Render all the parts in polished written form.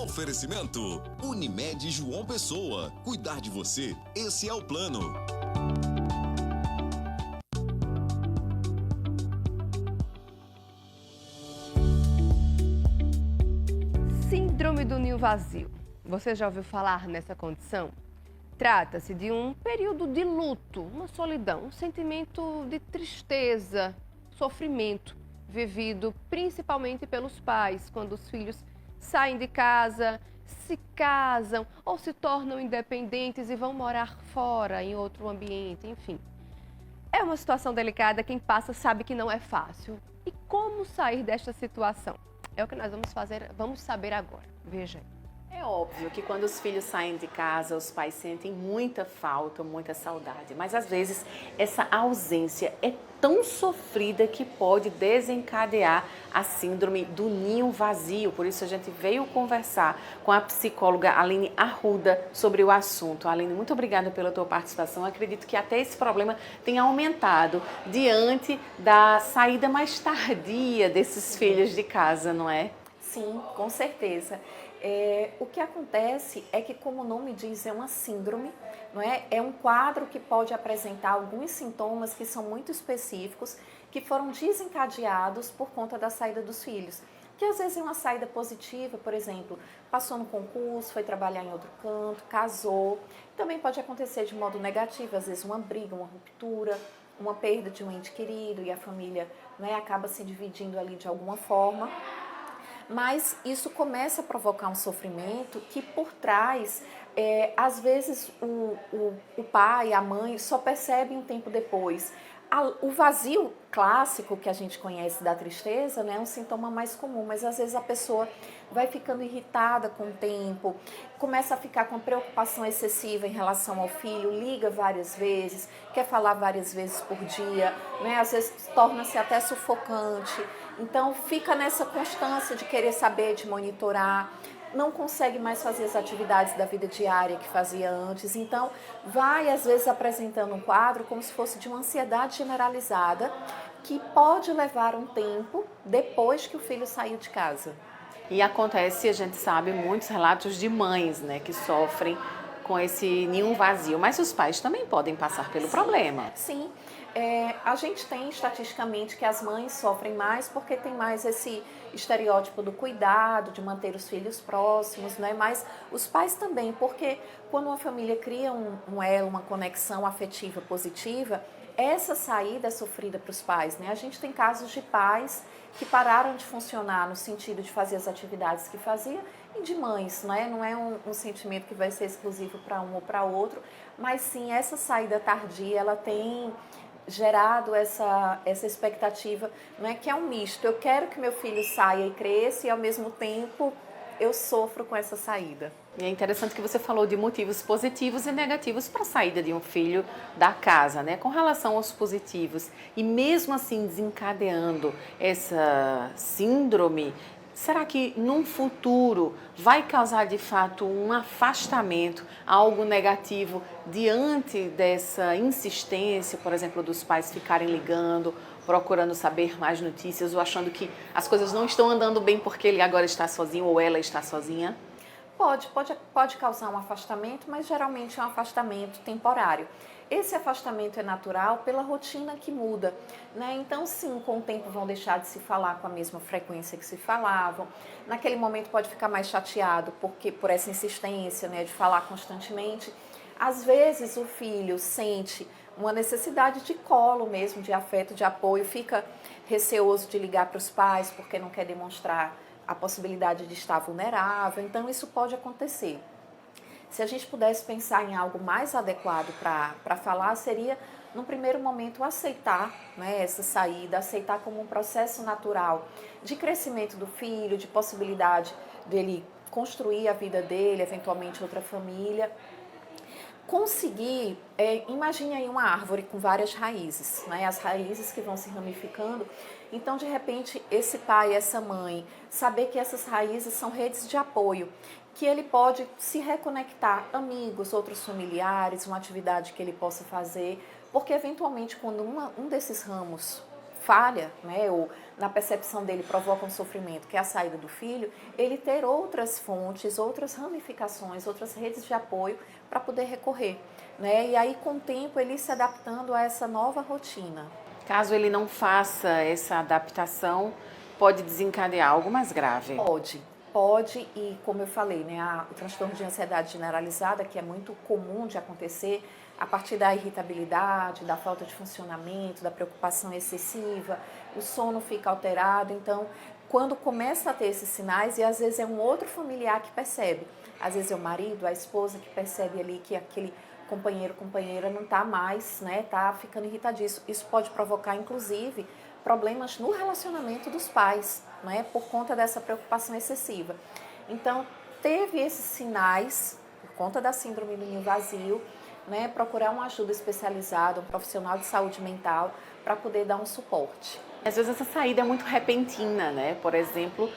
Oferecimento Unimed João Pessoa. Cuidar de você, esse é o plano. Síndrome do ninho vazio. Você já ouviu falar nessa condição? Trata-se de um período de luto, uma solidão, um sentimento de tristeza, sofrimento, vivido principalmente pelos pais, quando os filhos saem de casa, se casam ou se tornam independentes e vão morar fora, em outro ambiente, enfim. É uma situação delicada, quem passa sabe que não é fácil. E como sair desta situação? É o que nós vamos saber agora. Veja aí. É óbvio que quando os filhos saem de casa, os pais sentem muita falta, muita saudade. Mas às vezes essa ausência é tão sofrida que pode desencadear a síndrome do ninho vazio. Por isso a gente veio conversar com a psicóloga Aline Arruda sobre o assunto. Aline, muito obrigada pela tua participação. Acredito que até esse problema tenha aumentado diante da saída mais tardia desses filhos de casa, não é? Sim, com certeza. O que acontece é que, como o nome diz, é uma síndrome, não é? É um quadro que pode apresentar alguns sintomas que são muito específicos, que foram desencadeados por conta da saída dos filhos. Que às vezes é uma saída positiva, por exemplo, passou no concurso, foi trabalhar em outro canto, casou. Também pode acontecer de modo negativo, às vezes uma briga, uma ruptura, uma perda de um ente querido e a família, né, acaba se dividindo ali de alguma forma. Mas isso começa a provocar um sofrimento que por trás, às vezes o pai, a mãe só percebem um tempo depois. O vazio clássico que a gente conhece da tristeza, né, é um sintoma mais comum, mas às vezes a pessoa vai ficando irritada com o tempo, começa a ficar com preocupação excessiva em relação ao filho, liga várias vezes, quer falar várias vezes por dia, né, às vezes torna-se até sufocante. Então fica nessa constância de querer saber, de monitorar, não consegue mais fazer as atividades da vida diária que fazia antes. Então vai às vezes apresentando um quadro como se fosse de uma ansiedade generalizada que pode levar um tempo depois que o filho saiu de casa. E acontece, a gente sabe, muitos relatos de mães, né, que sofrem com esse ninho vazio, mas os pais também podem passar pelo problema. Sim. A gente tem estatisticamente que as mães sofrem mais porque tem mais esse estereótipo do cuidado, de manter os filhos próximos, né? Mas os pais também, porque quando uma família cria um elo, uma conexão afetiva positiva, essa saída é sofrida para os pais, né? A gente tem casos de pais que pararam de funcionar no sentido de fazer as atividades que fazia e de mães, né? Não é um sentimento que vai ser exclusivo para um ou para outro, mas sim essa saída tardia, ela tem gerado essa expectativa, não é, que é um misto. Eu quero que meu filho saia e cresça e ao mesmo tempo eu sofro com essa saída. E é interessante que você falou de motivos positivos e negativos para a saída de um filho da casa, né? Com relação aos positivos e mesmo assim desencadeando essa síndrome, será que num futuro vai causar de fato um afastamento, algo negativo diante dessa insistência, por exemplo, dos pais ficarem ligando, procurando saber mais notícias ou achando que as coisas não estão andando bem porque ele agora está sozinho ou ela está sozinha? Pode causar um afastamento, mas geralmente é um afastamento temporário. Esse afastamento é natural pela rotina que muda, né? Então, sim, com o tempo vão deixar de se falar com a mesma frequência que se falavam. Naquele momento pode ficar mais chateado por essa insistência, né, de falar constantemente. Às vezes o filho sente uma necessidade de colo mesmo, de afeto, de apoio, fica receoso de ligar para os pais porque não quer demonstrar a possibilidade de estar vulnerável. Então isso pode acontecer. Se a gente pudesse pensar em algo mais adequado para falar, seria, no primeiro momento, aceitar, né, essa saída, aceitar como um processo natural de crescimento do filho, de possibilidade dele construir a vida dele, eventualmente outra família. Conseguir, imagine aí uma árvore com várias raízes, né? As raízes que vão se ramificando. Então, de repente, esse pai, essa mãe, saber que essas raízes são redes de apoio, que ele pode se reconectar, amigos, outros familiares, uma atividade que ele possa fazer, porque eventualmente quando um desses ramos falha, né, ou na percepção dele provoca um sofrimento, que é a saída do filho, ele ter outras fontes, outras ramificações, outras redes de apoio para poder recorrer, né? E aí, com o tempo, ele se adaptando a essa nova rotina. Caso ele não faça essa adaptação, pode desencadear algo mais grave? Pode, e como eu falei, né, o transtorno de ansiedade generalizada, que é muito comum de acontecer, a partir da irritabilidade, da falta de funcionamento, da preocupação excessiva, o sono fica alterado. Então, quando começa a ter esses sinais, e às vezes é um outro familiar que percebe, às vezes é o marido, a esposa que percebe ali que aquele companheiro, companheira não está mais, né, está ficando irritadíssimo. Isso pode provocar, inclusive, problemas no relacionamento dos pais, né, por conta dessa preocupação excessiva. Então, teve esses sinais, por conta da síndrome do ninho vazio, né, procurar uma ajuda especializada, um profissional de saúde mental, para poder dar um suporte. Às vezes essa saída é muito repentina, né? Por exemplo,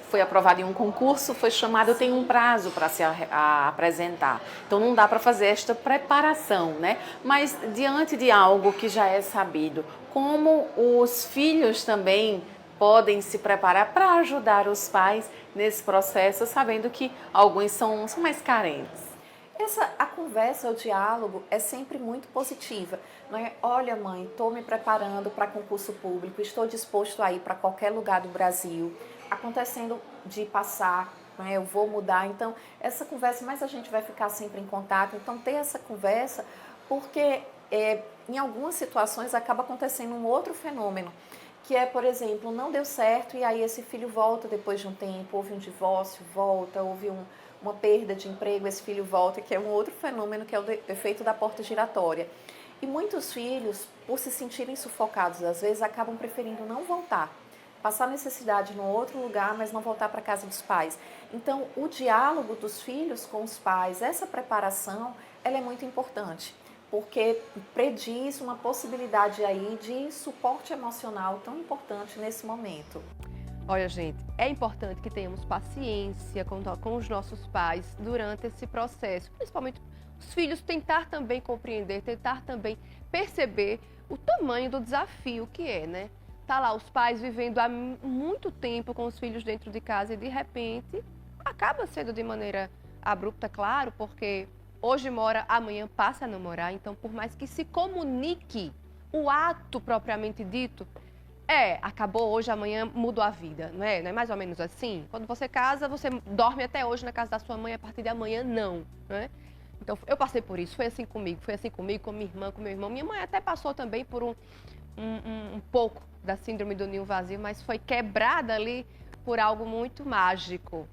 foi aprovado em um concurso, foi chamado, tem um prazo para se apresentar. Então não dá para fazer esta preparação, né? Mas diante de algo que já é sabido, como os filhos também podem se preparar para ajudar os pais nesse processo, sabendo que alguns são mais carentes? A conversa, o diálogo é sempre muito positiva. Não é? Olha, mãe, estou me preparando para concurso público, estou disposto a ir para qualquer lugar do Brasil, acontecendo de passar, né? Eu vou mudar. Então, essa conversa, mas a gente vai ficar sempre em contato. Então, ter essa conversa, porque em algumas situações acaba acontecendo um outro fenômeno, que é, por exemplo, não deu certo e aí esse filho volta depois de um tempo, houve um divórcio, volta, houve uma perda de emprego, esse filho volta, que é um outro fenômeno, que é o efeito da porta giratória. E muitos filhos, por se sentirem sufocados, às vezes, acabam preferindo não voltar, passar necessidade em outro lugar, mas não voltar para a casa dos pais. Então, o diálogo dos filhos com os pais, essa preparação, ela é muito importante, porque prediz uma possibilidade aí de suporte emocional tão importante nesse momento. Olha, gente, é importante que tenhamos paciência com os nossos pais durante esse processo, principalmente os filhos, tentar também compreender, tentar também perceber o tamanho do desafio que é, né? Tá lá os pais vivendo há muito tempo com os filhos dentro de casa e de repente acaba sendo de maneira abrupta, claro, porque hoje mora, amanhã passa a não morar, então por mais que se comunique o ato propriamente dito, acabou hoje, amanhã mudou a vida, não é? Não é mais ou menos assim? Quando você casa, você dorme até hoje na casa da sua mãe, a partir de amanhã não é? Então, eu passei por isso, foi assim comigo, com minha irmã, com meu irmão. Minha mãe até passou também por um pouco da síndrome do ninho vazio, mas foi quebrada ali por algo muito mágico.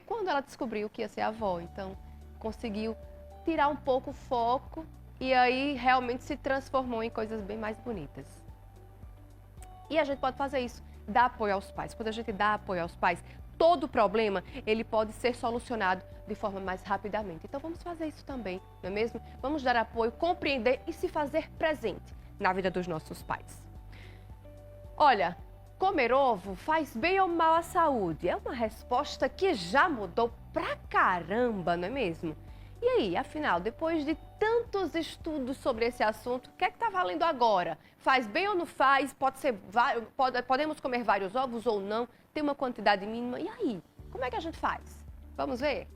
Quando ela descobriu que ia ser avó, então conseguiu tirar um pouco o foco e aí realmente se transformou em coisas bem mais bonitas. E a gente pode fazer isso, dar apoio aos pais. Quando a gente dá apoio aos pais, todo problema ele pode ser solucionado de forma mais rapidamente. Então vamos fazer isso também, não é mesmo? Vamos dar apoio, compreender e se fazer presente na vida dos nossos pais. Olha, comer ovo faz bem ou mal à saúde? É uma resposta que já mudou pra caramba, não é mesmo? E aí, afinal, depois de tantos estudos sobre esse assunto, o que é que está valendo agora? Faz bem ou não faz? Podemos comer vários ovos ou não? Tem uma quantidade mínima? E aí, como é que a gente faz? Vamos ver?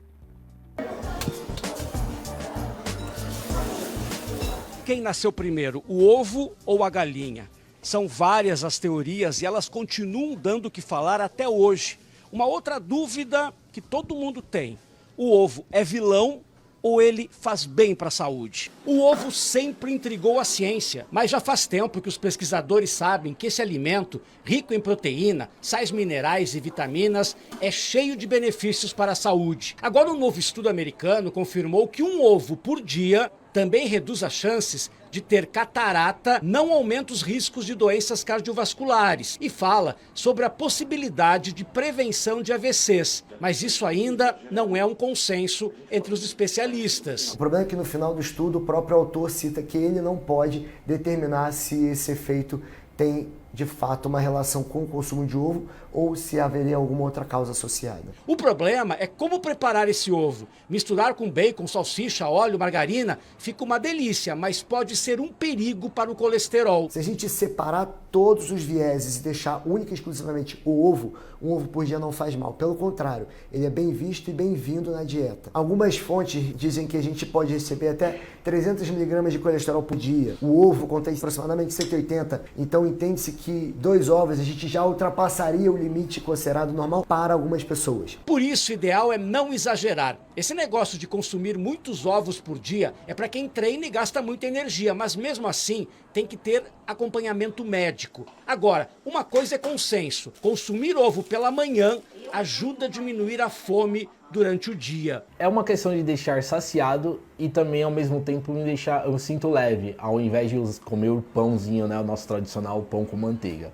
Quem nasceu primeiro, o ovo ou a galinha? São várias as teorias e elas continuam dando o que falar até hoje. Uma outra dúvida que todo mundo tem: o ovo é vilão ou ele faz bem para a saúde? O ovo sempre intrigou a ciência, mas já faz tempo que os pesquisadores sabem que esse alimento, rico em proteína, sais minerais e vitaminas, é cheio de benefícios para a saúde. Agora, um novo estudo americano confirmou que um ovo por dia também reduz as chances de ter catarata, não aumenta os riscos de doenças cardiovasculares e fala sobre a possibilidade de prevenção de AVCs. Mas isso ainda não é um consenso entre os especialistas. O problema é que no final do estudo o próprio autor cita que ele não pode determinar se esse efeito tem de fato uma relação com o consumo de ovo ou se haveria alguma outra causa associada. O problema é como preparar esse ovo. Misturar com bacon, salsicha, óleo, margarina fica uma delícia, mas pode ser um perigo para o colesterol. Se a gente separar todos os vieses e deixar única e exclusivamente o ovo, um ovo por dia não faz mal. Pelo contrário, ele é bem visto e bem-vindo na dieta. Algumas fontes dizem que a gente pode receber até 300 mg de colesterol por dia. O ovo contém aproximadamente 180, então entende-se que 2 ovos a gente já ultrapassaria o limite considerado normal para algumas pessoas. Por isso, o ideal é não exagerar. Esse negócio de consumir muitos ovos por dia é para quem treina e gasta muita energia, mas mesmo assim tem que ter acompanhamento médico. Agora, uma coisa é consenso: consumir ovo pela manhã ajuda a diminuir a fome durante o dia. É uma questão de deixar saciado e também ao mesmo tempo me deixar, eu sinto leve, ao invés de comer o pãozinho, né, o nosso tradicional pão com manteiga.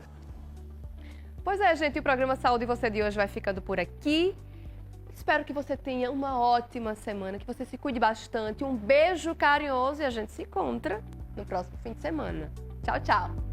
Pois é, gente, o programa Saúde e Você de hoje vai ficando por aqui. Espero que você tenha uma ótima semana, que você se cuide bastante. Um beijo carinhoso e a gente se encontra no próximo fim de semana. Tchau, tchau!